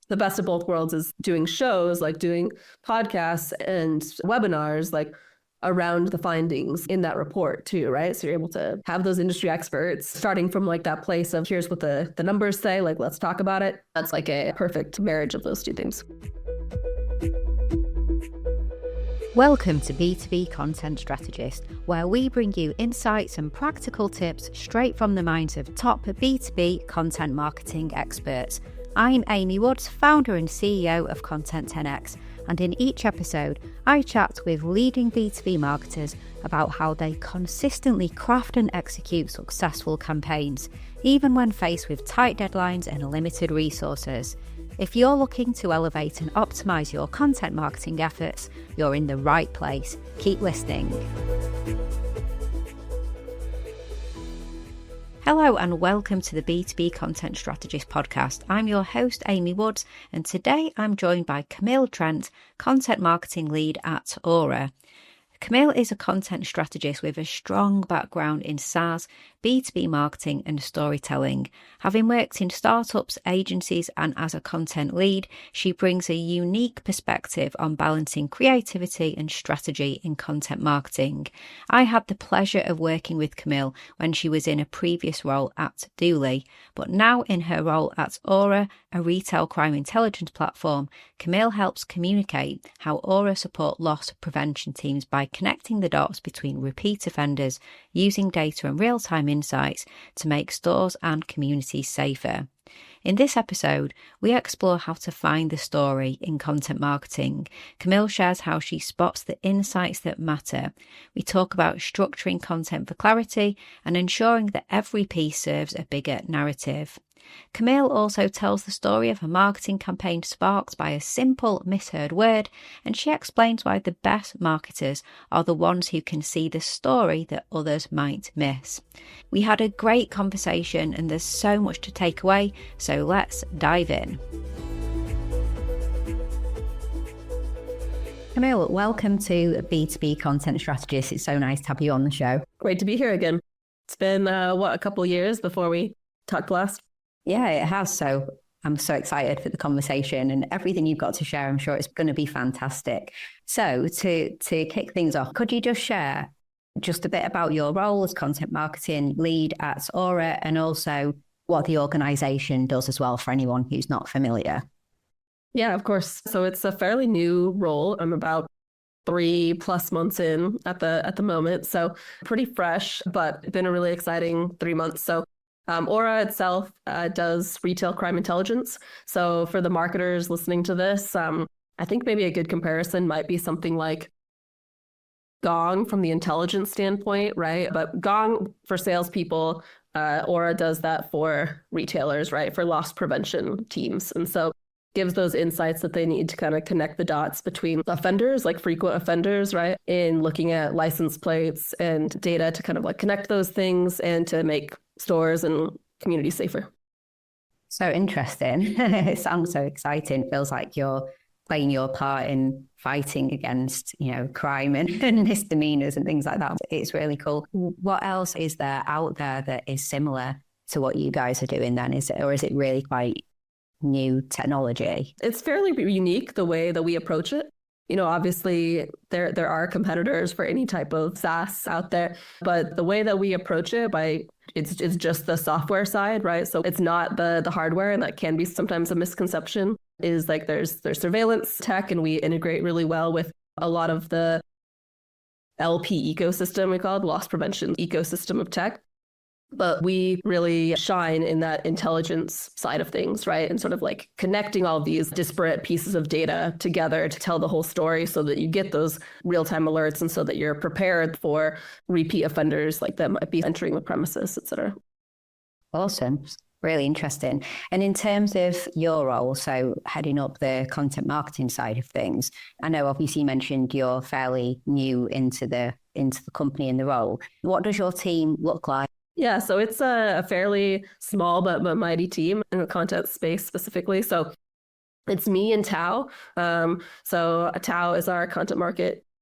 the best of both worlds is doing shows, like doing podcasts and webinars, like around the findings in that report too, right? So you're able to have those industry experts starting from like that place of here's what the numbers say, like let's talk about it. That's like a perfect marriage of those two things. Welcome to B2B Content Strategist, where we bring you insights and practical tips straight from the minds of top B2B content marketing experts. I'm Amy Woods, founder and CEO of Content 10X, and in each episode, I chat with leading B2B marketers about how they consistently craft and execute successful campaigns, even when faced with tight deadlines and limited resources. If you're looking to elevate and optimize your content marketing efforts, you're in the right place. Keep listening. Hello and welcome to the B2B Content Strategist podcast. I'm your host, Amy Woods, and today I'm joined by Camille Trent, Content Marketing Lead at Auror. Camille is a content strategist with a strong background in SaaS, B2B marketing and storytelling. Having worked in startups, agencies and as a content lead, she brings a unique perspective on balancing creativity and strategy in content marketing. I had the pleasure of working with Camille when she was in a previous role at Dooley, but now in her role at Auror, a retail crime intelligence platform, Camille helps communicate how Auror support loss prevention teams by connecting the dots between repeat offenders, using data and real-time insights to make stores and communities safer. In this episode, we explore how to find the story in content marketing. Camille shares how she spots the insights that matter. We talk about structuring content for clarity and ensuring that every piece serves a bigger narrative. Camille also tells the story of a marketing campaign sparked by a simple misheard word, and she explains why the best marketers are the ones who can see the story that others might miss. We had a great conversation and there's so much to take away, so let's dive in. Camille, welcome to B2B Content Strategist. It's so nice to have you on the show. Great to be here again. It's been, a couple years before we talked last? Yeah, it has. So I'm so excited for the conversation and everything you've got to share. I'm sure it's going to be fantastic. So to kick things off, could you just share just a bit about your role as content marketing lead at Auror and also what the organization does as well for anyone who's not familiar? Yeah, of course. So it's a fairly new role. I'm about 3+ months in at the moment. So pretty fresh, but been a really exciting 3 months. So Auror itself does retail crime intelligence. So for the marketers listening to this, I think maybe a good comparison might be something like Gong from the intelligence standpoint, right? But Gong for salespeople, Auror does that for retailers, right? For loss prevention teams. And so gives those insights that they need to kind of connect the dots between offenders, like frequent offenders, right? In looking at license plates and data to kind of like connect those things and to make stores and communities safer. So interesting. It sounds so exciting. Feels like you're playing your part in fighting against, crime and misdemeanors and things like that. It's really cool. What else is there out there that is similar to what you guys are doing then? Is it really quite new technology? It's fairly unique the way that we approach it. Obviously there are competitors for any type of SaaS out there, but the way that we approach it it's just the software side, right? So it's not the hardware, and that can be sometimes a misconception. Is like there's surveillance tech, and we integrate really well with a lot of the LP ecosystem, we call it loss prevention ecosystem of tech. But we really shine in that intelligence side of things, right? And sort of like connecting all of these disparate pieces of data together to tell the whole story so that you get those real-time alerts and so that you're prepared for repeat offenders like that might be entering the premises, et cetera. Awesome. Really interesting. And in terms of your role, so heading up the content marketing side of things, I know obviously you mentioned you're fairly new into the company and the role. What does your team look like? Yeah, so it's a fairly small but mighty team in the content space specifically. So it's me and Tao. So Tao is our content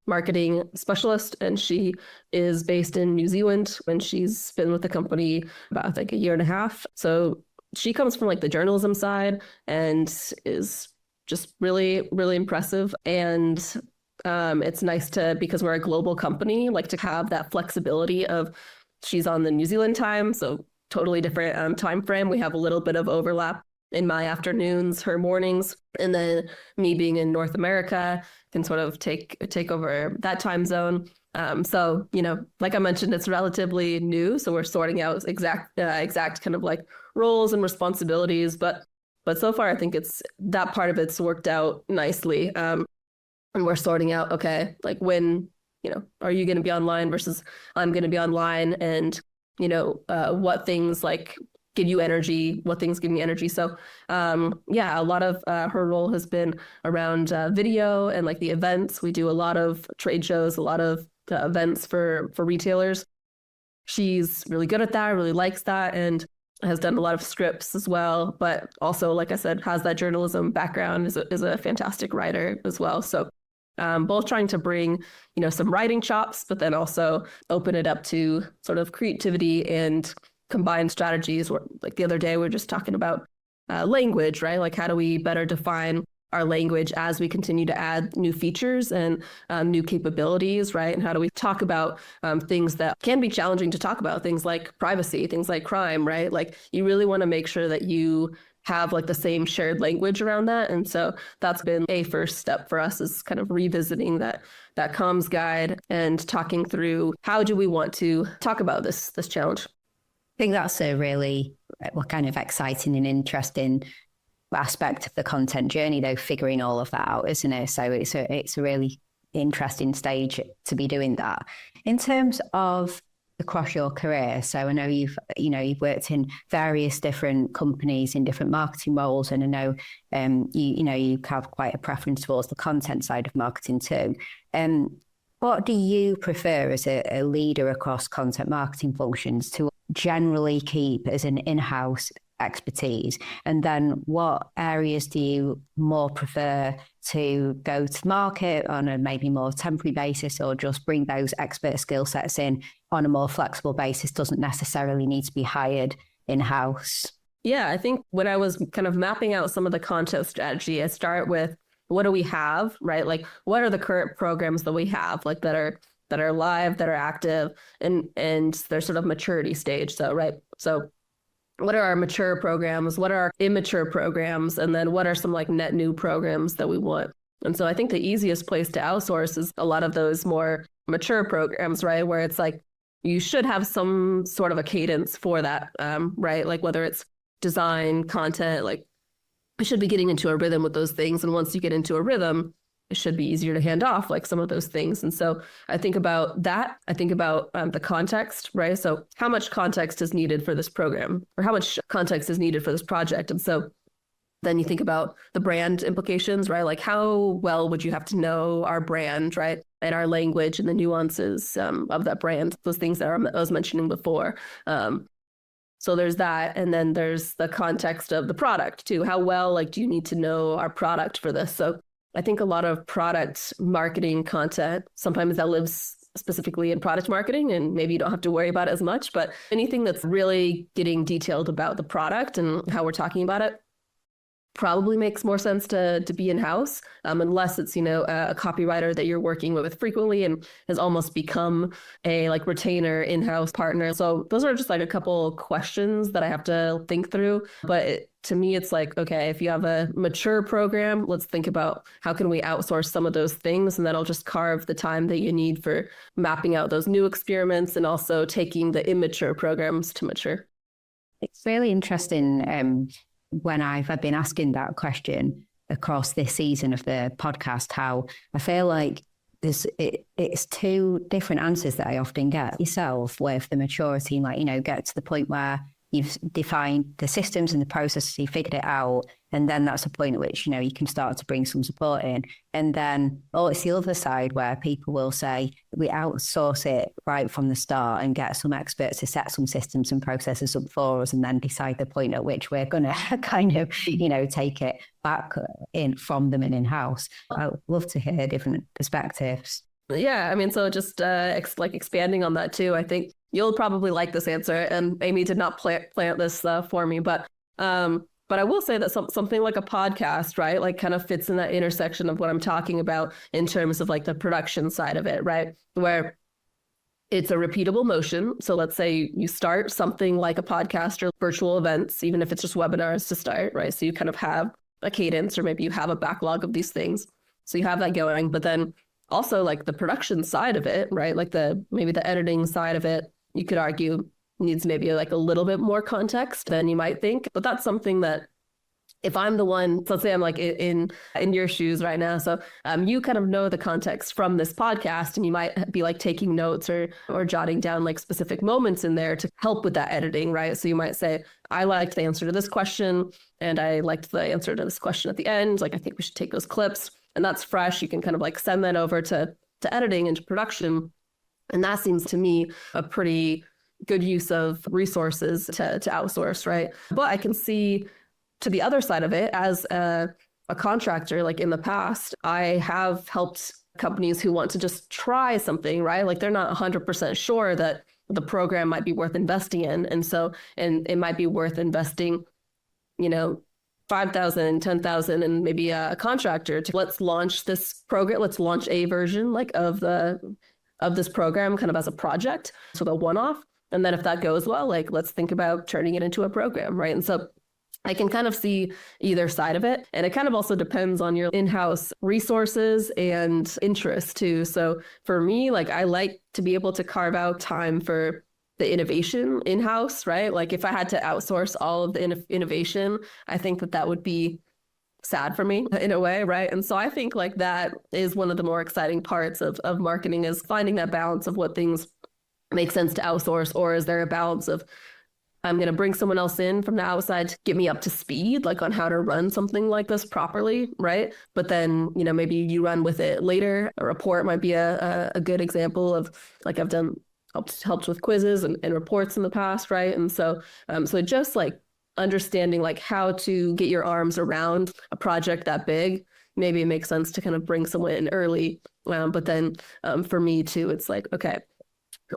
marketing specialist, and she is based in New Zealand, and she's been with the company about, I think, a year and a half. So she comes from like the journalism side and is just really, really impressive. And it's nice because we're a global company, like to have that flexibility of she's on the New Zealand time, so totally different time frame. We have a little bit of overlap in my afternoons, her mornings, and then me being in North America can sort of take over that time zone. So, like I mentioned, it's relatively new, so we're sorting out exact kind of like roles and responsibilities, but so far I think it's that part of it's worked out nicely. And we're sorting out, okay, like when, are you going to be online versus I'm going to be online, and what things like give you energy, what things give me energy. So a lot of her role has been around video and like the events. We do a lot of trade shows, a lot of events for retailers. She's really good at that, really likes that, and has done a lot of scripts as well, but also, like I said, has that journalism background, is a fantastic writer as well. So both trying to bring, some writing chops, but then also open it up to sort of creativity and combined strategies. Like the other day, we were just talking about language, right? Like how do we better define our language as we continue to add new features and new capabilities, right? And how do we talk about things that can be challenging to talk about, things like privacy, things like crime, right? Like you really want to make sure that you have like the same shared language around that. And so that's been a first step for us, is kind of revisiting that comms guide and talking through how do we want to talk about this challenge. I think that's a really kind of exciting and interesting aspect of the content journey, though, figuring all of that out, isn't it? So it's a really interesting stage to be doing that. In terms of across your career, so I know you've worked in various different companies in different marketing roles, and I know you have quite a preference towards the content side of marketing too. What do you prefer as a leader across content marketing functions to generally keep as an in-house expertise? And then what areas do you more prefer to go to market on a maybe more temporary basis, or just bring those expert skill sets in on a more flexible basis, doesn't necessarily need to be hired in-house? Yeah, I think when I was kind of mapping out some of the content strategy, I start with what do we have, right? Like what are the current programs that we have, like that are live, that are active, and their sort of maturity stage. So, right. So what are our mature programs? What are our immature programs? And then what are some like net new programs that we want? And so I think the easiest place to outsource is a lot of those more mature programs, right? Where it's like, you should have some sort of a cadence for that, right? Like whether it's design, content, like I should be getting into a rhythm with those things. And once you get into a rhythm, it should be easier to hand off like some of those things. And so I think about that. I think about the context, right? So how much context is needed for this program, or how much context is needed for this project? And so then you think about the brand implications, right? Like how well would you have to know our brand, right? And our language and the nuances of that brand, those things that I was mentioning before. So there's that. And then there's the context of the product too. How well, like, do you need to know our product for this? So I think a lot of product marketing content, sometimes that lives specifically in product marketing, and maybe you don't have to worry about it as much, but anything that's really getting detailed about the product and how we're talking about it probably makes more sense to be in-house, unless it's, a copywriter that you're working with frequently and has almost become a like retainer in-house partner. So those are just like a couple questions that I have to think through. But to me, it's like, okay, if you have a mature program, let's think about how can we outsource some of those things, and that'll just carve the time that you need for mapping out those new experiments and also taking the immature programs to mature. It's really interesting when I've been asking that question across this season of the podcast, how I feel like it's two different answers that I often get yourself with the maturity, like, get to the point where you've defined the systems and the processes, you figured it out, and then that's a point at which, you can start to bring some support in. And then, it's the other side where people will say, we outsource it right from the start and get some experts to set some systems and processes up for us, and then decide the point at which we're going to kind of, take it back in from them and in-house. I'd love to hear different perspectives. Yeah, I mean, so just like expanding on that too, I think you'll probably like this answer, and Amy did not plant this for me, but But I will say that something like a podcast, right, like kind of fits in that intersection of what I'm talking about in terms of like the production side of it, right, where it's a repeatable motion. So let's say you start something like a podcast or virtual events, even if it's just webinars to start, right? So you kind of have a cadence, or maybe you have a backlog of these things. So you have that going, but then also like the production side of it, right? Like maybe the editing side of it, you could argue needs maybe like a little bit more context than you might think. But that's something that if I'm the one, so let's say I'm like in your shoes right now. So you kind of know the context from this podcast, and you might be like taking notes or jotting down like specific moments in there to help with that editing, right? So you might say, I liked the answer to this question, and I liked the answer to this question at the end. Like, I think we should take those clips, and that's fresh. You can kind of like send that over to editing and to production. And that seems to me a pretty good use of resources to outsource, right? But I can see to the other side of it, as a contractor, like in the past, I have helped companies who want to just try something, right? Like they're not 100% sure that the program might be worth investing in. And it might be worth investing, 5,000, 10,000, and maybe a contractor to let's launch this program. Let's launch a version like of this program kind of as a project. So the one-off. And then if that goes well, like let's think about turning it into a program, right? And so I can kind of see either side of it. And it kind of also depends on your in-house resources and interest too. So for me, like I like to be able to carve out time for the innovation in-house, right? Like if I had to outsource all of the innovation, I think that would be sad for me in a way, right? And so I think like that is one of the more exciting parts of marketing, is finding that balance of what things make sense to outsource, or is there a balance of I'm going to bring someone else in from the outside to get me up to speed, like on how to run something like this properly, right? But then, maybe you run with it later. A report might be a good example of, like I've done helped with quizzes and reports in the past, right? And so just like understanding like how to get your arms around a project that big, maybe it makes sense to kind of bring someone in early. But then for me too, it's like, okay,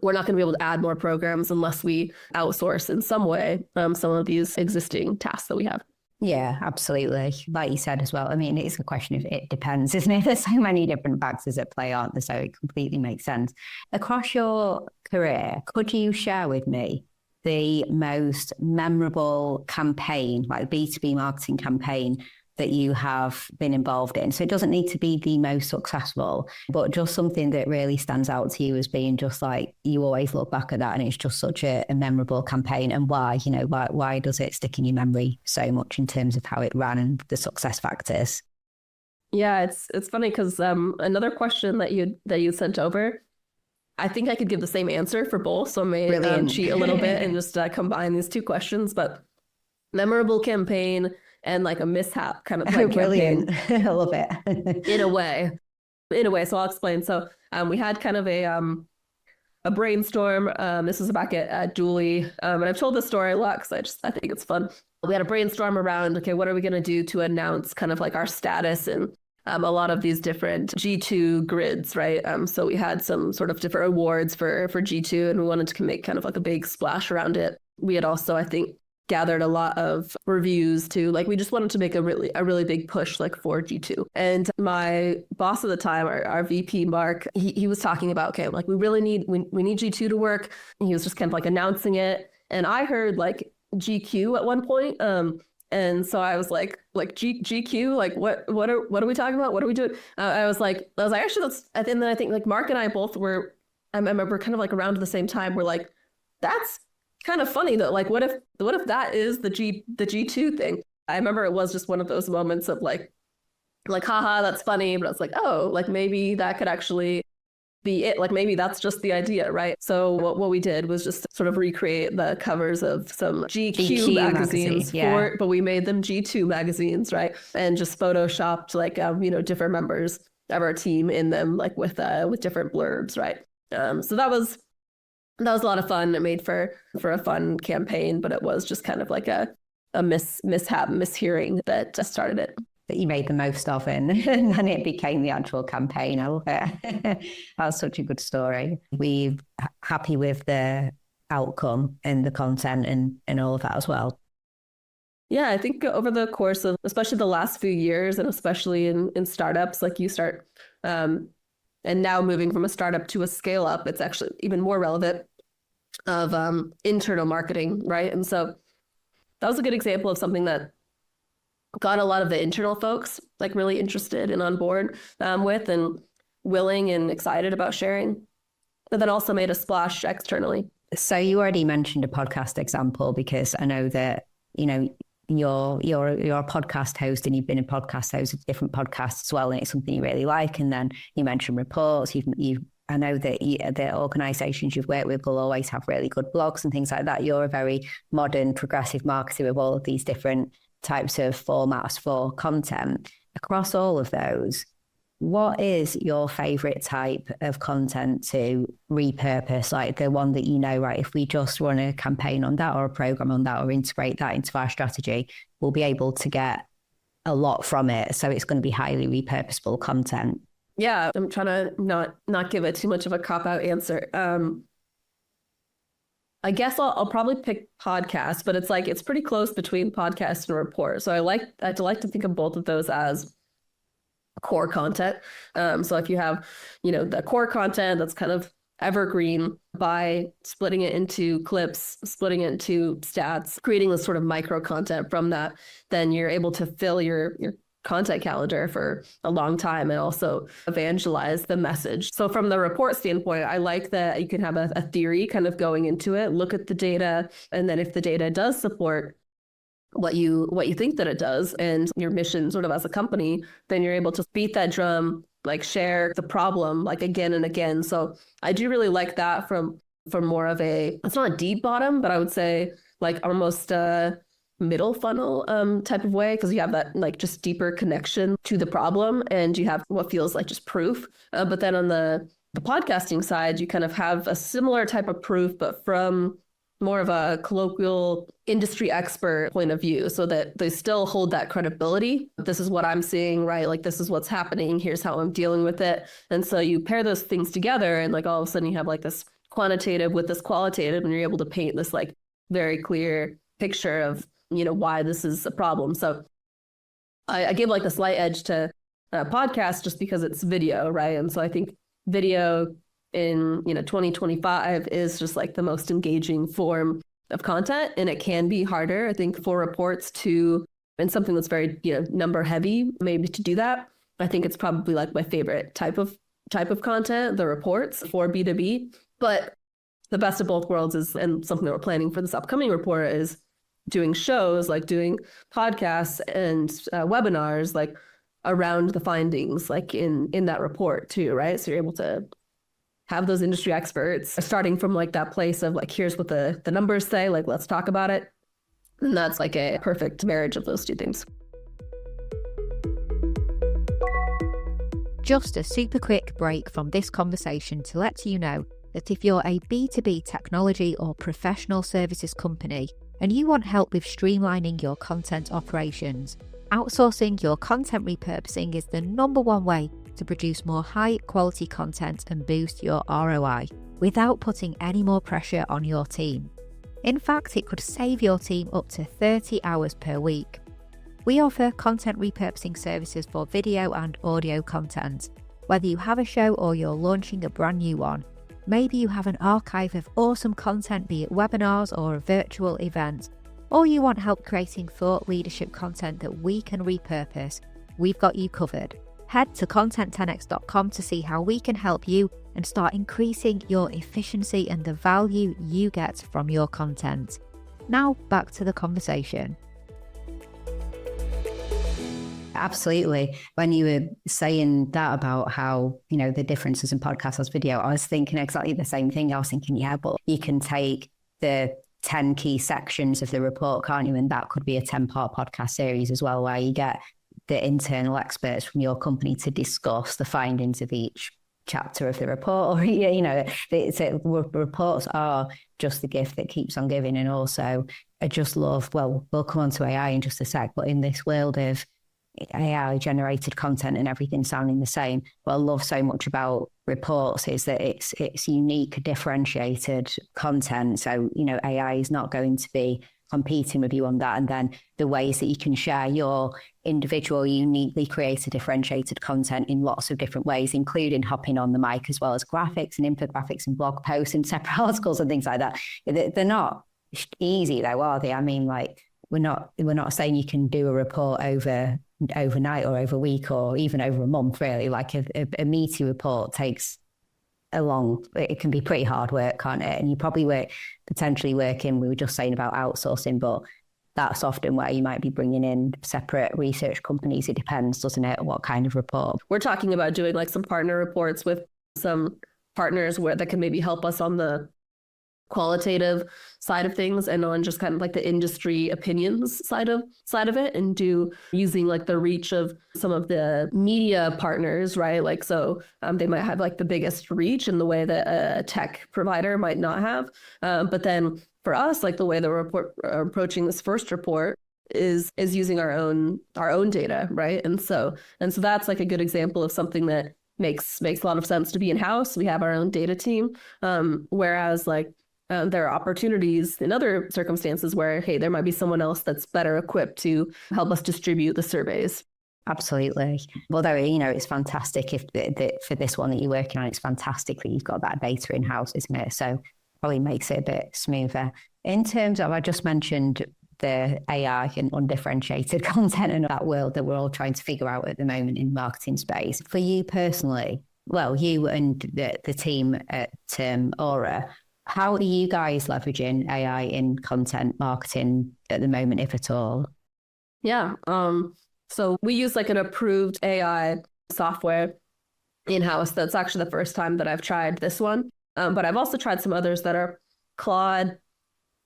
we're not going to be able to add more programs unless we outsource in some way some of these existing tasks that we have. Yeah, absolutely. Like you said as well, I mean, it's a question of it depends, isn't it? There's so many different factors at play, aren't there? So it completely makes sense. Across your career, could you share with me the most memorable campaign, like B2B marketing campaign that you have been involved in? So it doesn't need to be the most successful, but just something that really stands out to you as being just like, you always look back at that and it's just such a memorable campaign. And why, why does it stick in your memory so much in terms of how it ran and the success factors? Yeah, it's funny because another question that you sent over, I think I could give the same answer for both. So I may cheat a little bit and just combine these two questions. But memorable campaign and like a mishap kind of like brilliant. I love it. in a way. So I'll explain. So we had kind of a brainstorm. This was back at Julie. And I've told this story a lot because I think it's fun. We had a brainstorm around, okay, what are we going to do to announce kind of like our status and a lot of these different G2 grids, right? So we had some sort of different awards for G2, and we wanted to make kind of like a big splash around it. We had also, I think, gathered a lot of reviews too. Like we just wanted to make a really big push like for G2. And my boss at the time, our VP Mark, he was talking about, okay, like we need G2 to work. And he was just kind of like announcing it. And I heard like GQ at one point. And so I was like GQ, like what are we talking about? What are we doing? I was like, actually that's, and then I think like Mark and I both were, I remember kind of like around the same time, we're like, that's kind of funny that like what if that is the G2 thing. I remember it was just one of those moments of like haha, that's funny, but I was like, oh, like maybe that could actually be it, like maybe that's just the idea, right? So what we did was just sort of recreate the covers of some GQ magazines but we made them G2 magazines, right? And just photoshopped like different members of our team in them, like with different blurbs, right? So that was a lot of fun. It made for a fun campaign, but it was just kind of like a mishearing that started it. That you made the most of it, and then it became the actual campaign. I love it. That's such a good story. We're happy with the outcome and the content and all of that as well. Yeah, I think over the course of especially the last few years and especially in startups, like you start and now moving from a startup to a scale up, it's actually even more relevant of internal marketing, right? And so that was a good example of something that got a lot of the internal folks like really interested and on board with and willing and excited about sharing, but then also made a splash externally. So you already mentioned a podcast example, because I know that, you know, you're a podcast host and you've been a podcast host of different podcasts as well, and it's something you really like. And then you mentioned reports. I know that the organisations you've worked with will always have really good blogs and things like that. You're a very modern, progressive marketer with all of these different types of formats for content. Across all of those, what is your favourite type of content to repurpose? Like the one that, you know, right, if we just run a campaign on that or a programme on that or integrate that into our strategy, we'll be able to get a lot from it. So it's going to be highly repurposable content. Yeah, I'm trying to not give it too much of a cop-out answer. I guess I'll probably pick podcast, but it's pretty close between podcast and report. So I'd like to think of both of those as core content. So if you have, the core content that's kind of evergreen, by splitting it into clips, splitting it into stats, creating this sort of micro content from that, then you're able to fill your content calendar for a long time and also evangelize the message. So from the report standpoint, I like that you can have a theory kind of going into it, look at the data, and then if the data does support what you think that it does and your mission sort of as a company, then you're able to beat that drum, like share the problem like again and again. So I do really like that from more of it's not a deep bottom, but I would say like almost middle funnel type of way, because you have that like just deeper connection to the problem and you have what feels like just proof. But then on the podcasting side, you kind of have a similar type of proof, but from more of a colloquial industry expert point of view, so that they still hold that credibility. This is what I'm seeing, right? Like, this is what's happening. Here's how I'm dealing with it. And so you pair those things together and like all of a sudden you have like this quantitative with this qualitative, and you're able to paint this like very clear picture of, why this is a problem. So I give like the slight edge to a podcast just because it's video, right? And so I think video in 2025 is just like the most engaging form of content, and it can be harder, I think, for reports and something that's very number heavy maybe to do that. I think it's probably like my favorite type of content, the reports for B2B. But the best of both worlds is, and something that we're planning for this upcoming report, is doing shows, like doing podcasts and webinars like around the findings, like in that report too, right? So you're able to have those industry experts starting from like that place of like, here's what the numbers say, like, let's talk about it. And that's like a perfect marriage of those two things. Just a super quick break from this conversation to let you know that if you're a B2B technology or professional services company and you want help with streamlining your content operations, outsourcing your content repurposing is the number one way to produce more high quality content and boost your ROI without putting any more pressure on your team. In fact, it could save your team up to 30 hours per week. We offer content repurposing services for video and audio content. Whether you have a show or you're launching a brand new one, maybe you have an archive of awesome content, be it webinars or a virtual event, or you want help creating thought leadership content that we can repurpose, we've got you covered. Head to content10x.com to see how we can help you and start increasing your efficiency and the value you get from your content. Now back to the conversation. Absolutely. When you were saying that about how, the differences in podcast as video, I was thinking exactly the same thing. I was thinking, yeah, but you can take the 10 key sections of the report, can't you? And that could be a 10-part podcast series as well, where you get the internal experts from your company to discuss the findings of each chapter of the report. Or, reports are just the gift that keeps on giving. And also, I just love, well, we'll come on to AI in just a sec, but in this world of AI generated content and everything sounding the same, what I love so much about reports is that it's unique, differentiated content. So, AI is not going to be competing with you on that. And then the ways that you can share your individual, uniquely created, differentiated content in lots of different ways, including hopping on the mic as well as graphics and infographics and blog posts and separate articles and things like that. They're not easy though, are they? I mean, like, we're not saying you can do a report overnight or over a week or even over a month, really. Like a meaty report takes it can be pretty hard work, can't it? And you probably potentially working, we were just saying about outsourcing, but that's often where you might be bringing in separate research companies. It depends, doesn't it, what kind of report? We're talking about doing like some partner reports with some partners that can maybe help us on the qualitative side of things and on just kind of like the industry opinions side of it, and using like the reach of some of the media partners, right? Like, so they might have like the biggest reach in the way that a tech provider might not have. But then for us, like the way that we're approaching this first report is using our own data, right? And so that's like a good example of something that makes a lot of sense to be in-house. We have our own data team, whereas like there are opportunities in other circumstances where, hey, there might be someone else that's better equipped to help us distribute the surveys. Absolutely. Although, it's fantastic for this one that you're working on, it's fantastic that you've got that data in-house, isn't it? So probably makes it a bit smoother. In terms of, I just mentioned the AI and undifferentiated content and that world that we're all trying to figure out at the moment in marketing space. For you personally, well, you and the team at Auror, how are you guys leveraging AI in content marketing at the moment, if at all? Yeah. So we use like an approved AI software in-house. That's actually the first time that I've tried this one. But I've also tried some others that are Claude,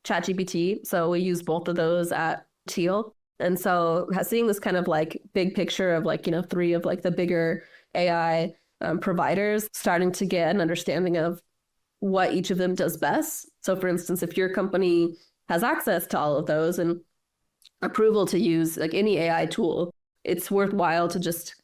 ChatGPT. So we use both of those at Teal. And so seeing this kind of like big picture of like, three of like the bigger AI providers, starting to get an understanding of what each of them does best. So for instance, if your company has access to all of those and approval to use like any AI tool, it's worthwhile to just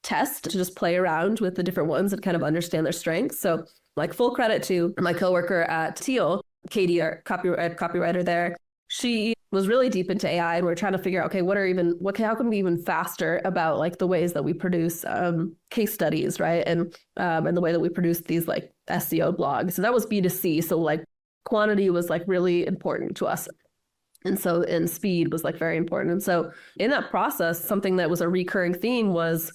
test, to just play around with the different ones and kind of understand their strengths. So like full credit to my coworker at Teal, Katie, our copywriter there. She was really deep into AI, and we're trying to figure out, okay, how can we be even faster about like the ways that we produce case studies, right? And the way that we produce these like SEO blogs. So that was B2C. So like quantity was like really important to us. And speed was like very important. And so in that process, something that was a recurring theme was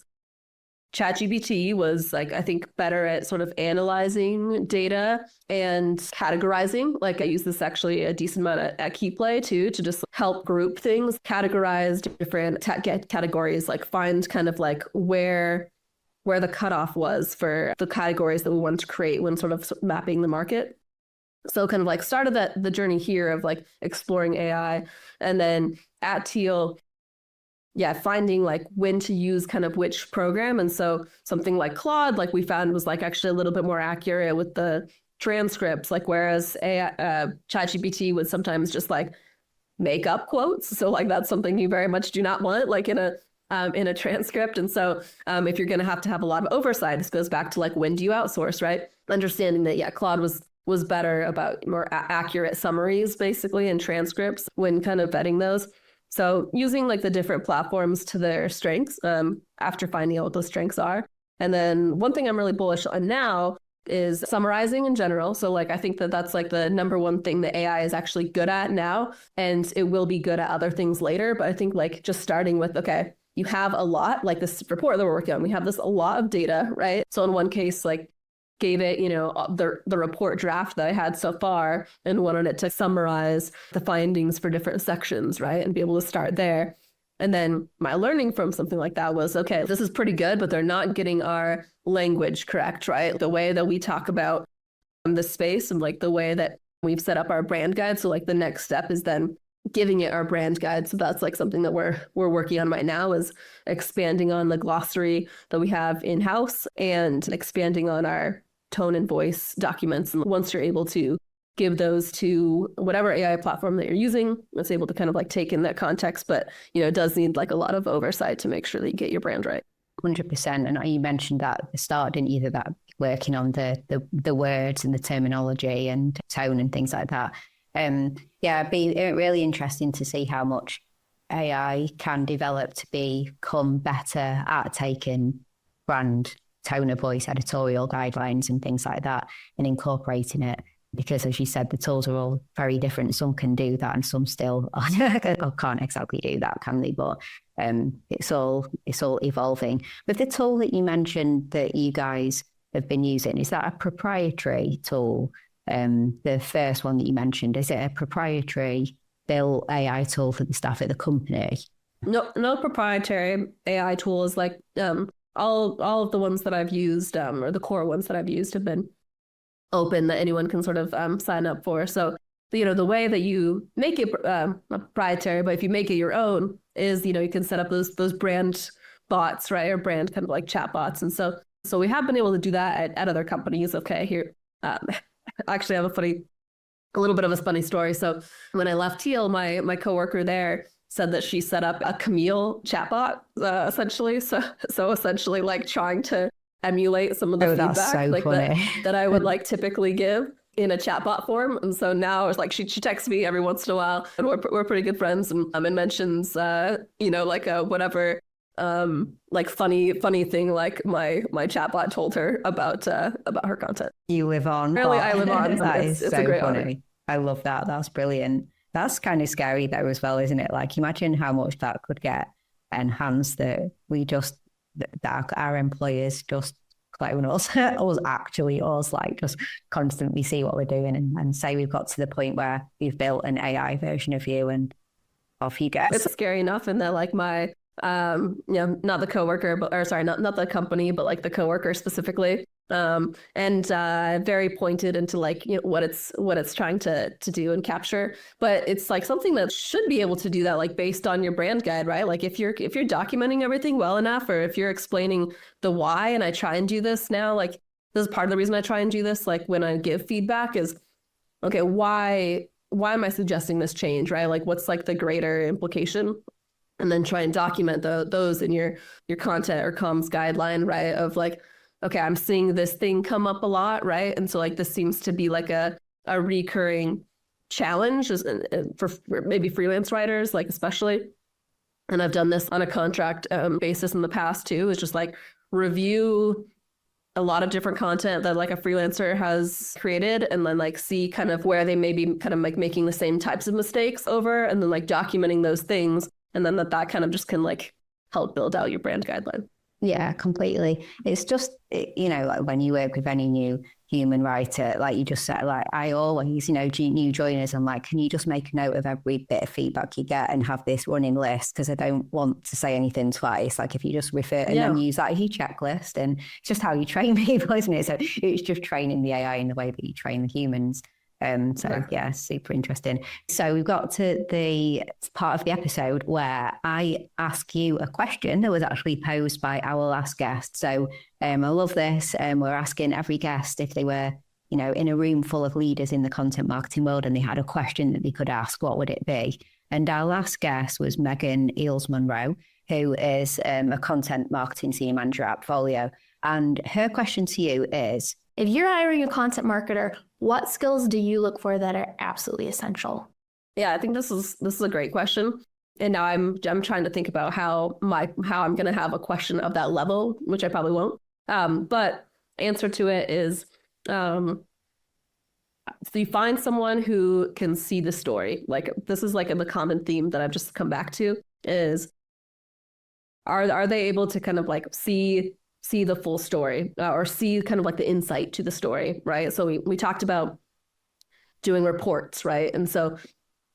ChatGPT was like, I think, better at sort of analyzing data and categorizing. Like I use this actually a decent amount at KeyPlay too, to just help group things, categorize different categories, like find kind of like where the cutoff was for the categories that we wanted to create when sort of mapping the market. So kind of like started the journey here of like exploring AI, and then at Teal, finding like when to use kind of which program. And so something like Claude, like we found was like actually a little bit more accurate with the transcripts, like whereas ChatGPT would sometimes just like make up quotes. So like that's something you very much do not want like in a transcript. And so if you're going to have a lot of oversight, this goes back to like, when do you outsource, right? Understanding that, Claude was better about more accurate summaries basically and transcripts when kind of vetting those. So using like the different platforms to their strengths after finding out what those strengths are. And then one thing I'm really bullish on now is summarizing in general. So like, I think that's like the number one thing that AI is actually good at now, and it will be good at other things later. But I think like just starting with, okay, you have a lot, like this report that we're working on, we have a lot of data, right? So in one case, like gave it, the report draft that I had so far and wanted it to summarize the findings for different sections, right? And be able to start there. And then my learning from something like that was, okay, this is pretty good, but they're not getting our language correct, right? The way that we talk about the space and like the way that we've set up our brand guide. So like the next step is then giving it our brand guide. So that's like something that we're working on right now, is expanding on the glossary that we have in-house and expanding on our tone and voice documents. And once you're able to give those to whatever AI platform that you're using, it's able to kind of like take in that context, but it does need like a lot of oversight to make sure that you get your brand right. 100%. And you mentioned that at the start, didn't you, that working on the words and the terminology and tone and things like that. Yeah, it'd be really interesting to see how much AI can develop to become better at taking brand tone of voice editorial guidelines and things like that and incorporating it. Because as you said, the tools are all very different. Some can do that and some still can't exactly do that, can they? But it's all evolving. With the tool that you mentioned that you guys have been using, is that a proprietary tool? The first one that you mentioned, is it a proprietary built AI tool for the staff at the company? No proprietary AI tools. Like all of the ones that I've used, or the core ones that I've used, have been open that anyone can sort of sign up for. So the way that you make it not proprietary, but if you make it your own, is you can set up those brand bots, right, or brand kind of like chat bots. And so we have been able to do that at other companies. Okay, here. Actually, I have a little bit of a funny story. So when I left Teal, my coworker there said that she set up a Camille chatbot, essentially. So essentially, like trying to emulate some of the feedback that I would like typically give in a chatbot form. And so now it's like she texts me every once in a while, and we're pretty good friends, and mentions like a whatever like funny thing like my chatbot told her about her content. You live on. Really, I live on. It's so a great funny. Honor. I love that. That's brilliant. That's kind of scary though as well, isn't it? Like imagine how much that could get enhanced that our employers just clone us, us like just constantly see what we're doing and say we've got to the point where we've built an AI version of you and off you go. It's scary enough in that like my not the coworker, not the company, but like the coworker specifically, and very pointed into like what it's trying to do and capture. But it's like something that should be able to do that, like based on your brand guide, right? Like if you're documenting everything well enough, or if you're explaining the why. And I try and do this now, like this is part of the reason I try and do this, like when I give feedback is, okay, why am I suggesting this change, right? Like what's like the greater implication? And then try and document those in your content or comms guideline, right? Of like, okay, I'm seeing this thing come up a lot, right? And so like this seems to be like a recurring challenge for maybe freelance writers, like especially. And I've done this on a contract basis in the past too, is just like review a lot of different content that like a freelancer has created, and then like see kind of where they may be kind of like making the same types of mistakes over, and then like documenting those things. And then that kind of just can like help build out your brand guideline. Yeah, completely. It's just, like when you work with any new human writer, like you just said, like I always, new joiners, I'm like, can you just make a note of every bit of feedback you get and have this running list? Because I don't want to say anything twice. Like if you just refer and then use that as your checklist, and it's just how you train people, isn't it? So it's just training the AI in the way that you train the humans. Yeah, super interesting. So we've got to the part of the episode where I ask you a question that was actually posed by our last guest. So I love this. We're asking every guest if they were, in a room full of leaders in the content marketing world and they had a question that they could ask, what would it be? And our last guest was Megan Eels-Monroe, who is a content marketing senior manager at Folio. And her question to you is, if you're hiring a content marketer, what skills do you look for that are absolutely essential? Yeah, I think this is a great question. And now I'm trying to think about how I'm going to have a question of that level, which I probably won't. But answer to it is, so you find someone who can see the story. Like this is like the common theme that I've just come back to is, are they able to kind of like see the full story, or see kind of like the insight to the story, right? So we talked about doing reports, right? And so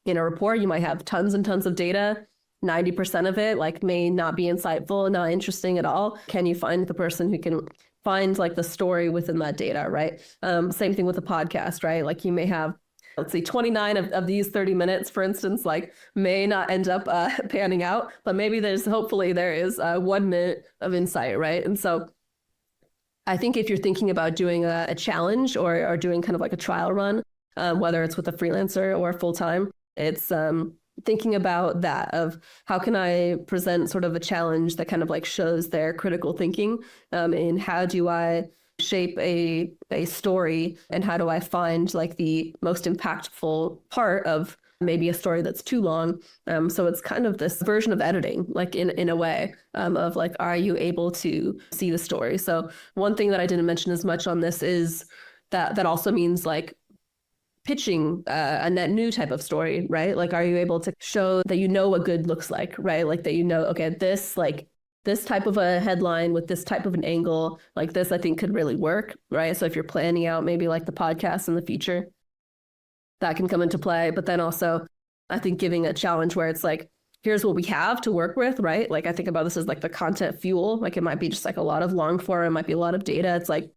in a report, you might have tons and tons of data. 90% of it like may not be insightful, not interesting at all. Can you find the person who can find like the story within that data, right? Same thing with a podcast, right? Like you may have, let's see, 29 of these 30 minutes, for instance, like may not end up panning out, but maybe hopefully there is 1 minute of insight, right? And so I think if you're thinking about doing a challenge or doing kind of like a trial run, whether it's with a freelancer or full-time, it's thinking about that of how can I present sort of a challenge that kind of like shows their critical thinking, and how do I shape a story, and how do I find like the most impactful part of maybe a story that's too long. So it's kind of this version of editing, like in a way, of like, are you able to see the story? So one thing that I didn't mention as much on this is that also means like pitching a net new type of story, right? Like, are you able to show that you know what good looks like, right? Like that, okay, this type of a headline with this type of an angle, like this, I think could really work, right? So if you're planning out maybe like the podcast in the future, that can come into play. But then also, I think giving a challenge where it's like, here's what we have to work with, right? Like I think about this as like the content fuel. Like it might be just like a lot of long form, it might be a lot of data. It's like,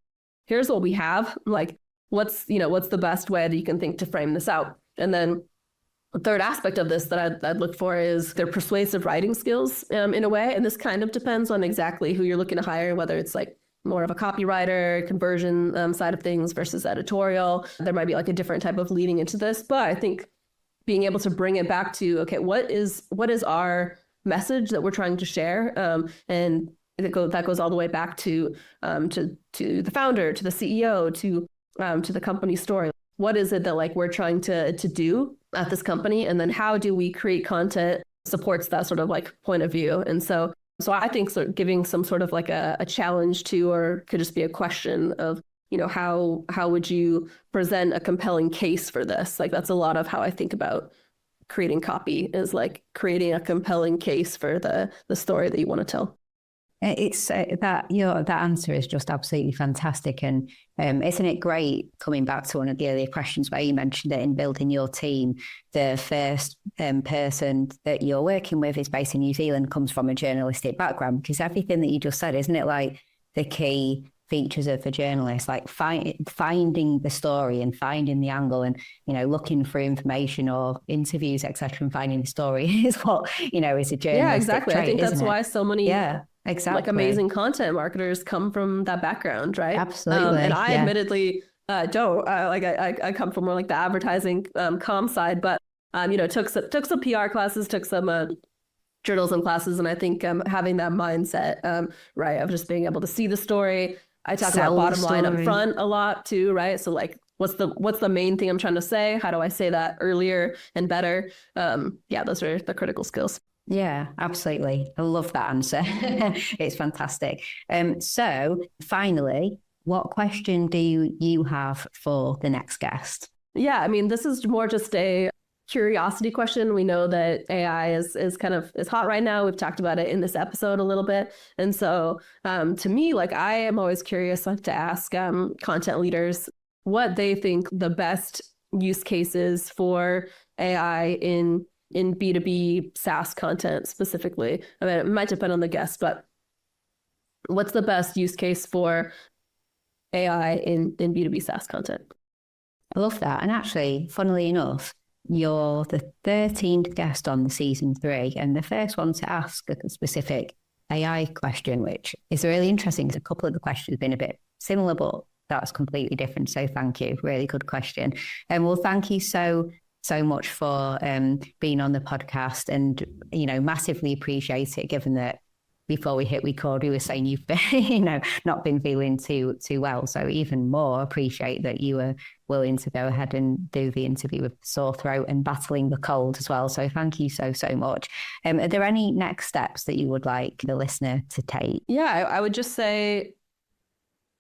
here's what we have. Like, what's the best way that you can think to frame this out? And then the third aspect of this that I'd look for is their persuasive writing skills in a way. And this kind of depends on exactly who you're looking to hire, whether it's like more of a copywriter, conversion side of things versus editorial. There might be like a different type of leading into this, but I think being able to bring it back to, okay, what is our message that we're trying to share? And that goes all the way back to the founder, to the CEO, to the company story. What is it that like we're trying to do at this company? And then how do we create content supports that sort of like point of view? And so I think sort of giving some sort of like a challenge to, or could just be a question of, how would you present a compelling case for this? Like that's a lot of how I think about creating copy, is like creating a compelling case for the story that you want to tell. It's that answer is just absolutely fantastic. And isn't it great, coming back to one of the earlier questions where you mentioned it in building your team, the first person that you're working with is based in New Zealand, comes from a journalistic background, because everything that you just said, isn't it like the key features of a journalist, like finding the story and finding the angle and, looking for information or interviews, etc., and finding the story is what, is a journalistic exactly. trait, I think that's why so many exactly. like amazing content marketers come from that background, right? Absolutely. And I admittedly don't. I come from more like the advertising comm side, but took some PR classes, took some journalism classes, and I think having that mindset, right, of just being able to see the story. I talk about bottom line up front a lot too, right? So like, what's the main thing I'm trying to say? How do I say that earlier and better? Those are the critical skills. Yeah, absolutely. I love that answer. It's fantastic. So finally, what question do you have for the next guest? Yeah, I mean, this is more just a curiosity question. We know that AI is hot right now. We've talked about it in this episode a little bit. And so to me, like I am always curious to ask content leaders what they think the best use cases for AI in B2B SaaS content specifically. I mean, it might depend on the guest, but what's the best use case for AI in B2B SaaS content? I love that. And actually, funnily enough, you're the 13th guest on the season 3 and the first one to ask a specific AI question, which is really interesting because a couple of the questions have been a bit similar, but that's completely different. So thank you. Really good question. And well, thank you so much for being on the podcast, and, massively appreciate it, given that before we hit record, we were saying you've been, not been feeling too well. So even more appreciate that you were willing to go ahead and do the interview with sore throat and battling the cold as well. So thank you so much. Are there any next steps that you would like the listener to take? Yeah, I would just say,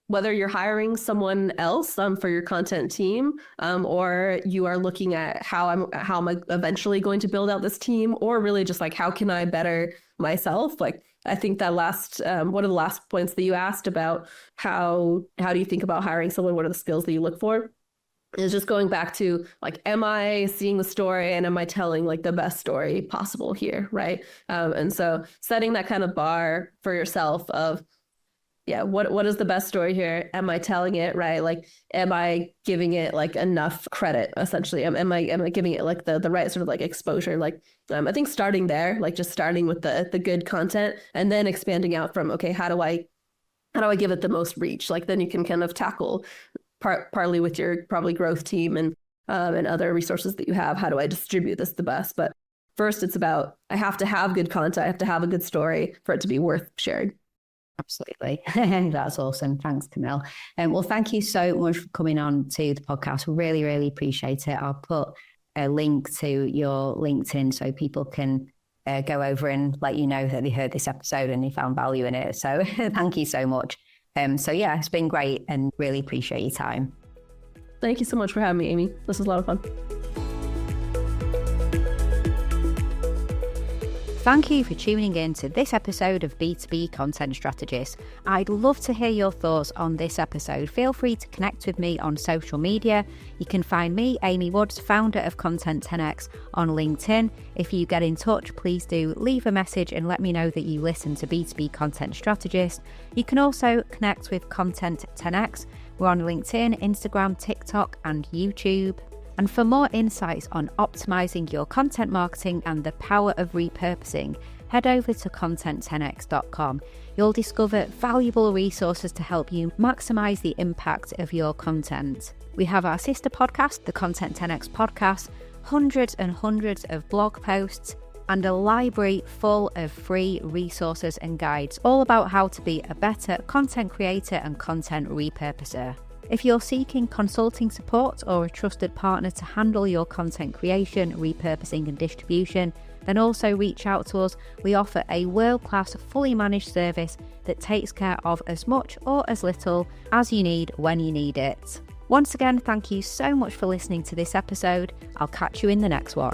whether you're hiring someone else for your content team, or you are looking at how am I eventually going to build out this team, or really just like, how can I better myself? Like, I think that one of the last points that you asked about how do you think about hiring someone? What are the skills that you look for? Is just going back to like, am I seeing the story and am I telling like the best story possible here, right? And so setting that kind of bar for yourself of, what is the best story here? Am I telling it right? Like, am I giving it like enough credit? Essentially, am I giving it like the right sort of like exposure? Like, I think starting there, like just starting with the good content, and then expanding out from, okay, how do I give it the most reach? Like, then you can kind of tackle partly with your probably growth team and other resources that you have. How do I distribute this the best? But first, it's about, I have to have good content. I have to have a good story for it to be worth sharing. Absolutely. That's awesome. Thanks, Camille. Well, thank you so much for coming on to the podcast. Really, really appreciate it. I'll put a link to your LinkedIn so people can go over and let you know that they heard this episode and they found value in it. So thank you so much. So yeah, it's been great and really appreciate your time. Thank you so much for having me, Amy. This was a lot of fun. Thank you for tuning in to this episode of B2B Content Strategist. I'd love to hear your thoughts on this episode. Feel free to connect with me on social media. You can find me, Amy Woods, founder of Content 10X, on LinkedIn. If you get in touch, please do leave a message and let me know that you listen to B2B Content Strategist. You can also connect with Content 10X. We're on LinkedIn, Instagram, TikTok, and YouTube. And for more insights on optimizing your content marketing and the power of repurposing, head over to content10x.com. You'll discover valuable resources to help you maximize the impact of your content. We have our sister podcast, the Content 10X podcast, hundreds and hundreds of blog posts, and a library full of free resources and guides all about how to be a better content creator and content repurposer. If you're seeking consulting support or a trusted partner to handle your content creation, repurposing and distribution, then also reach out to us. We offer a world-class, fully managed service that takes care of as much or as little as you need when you need it. Once again, thank you so much for listening to this episode. I'll catch you in the next one.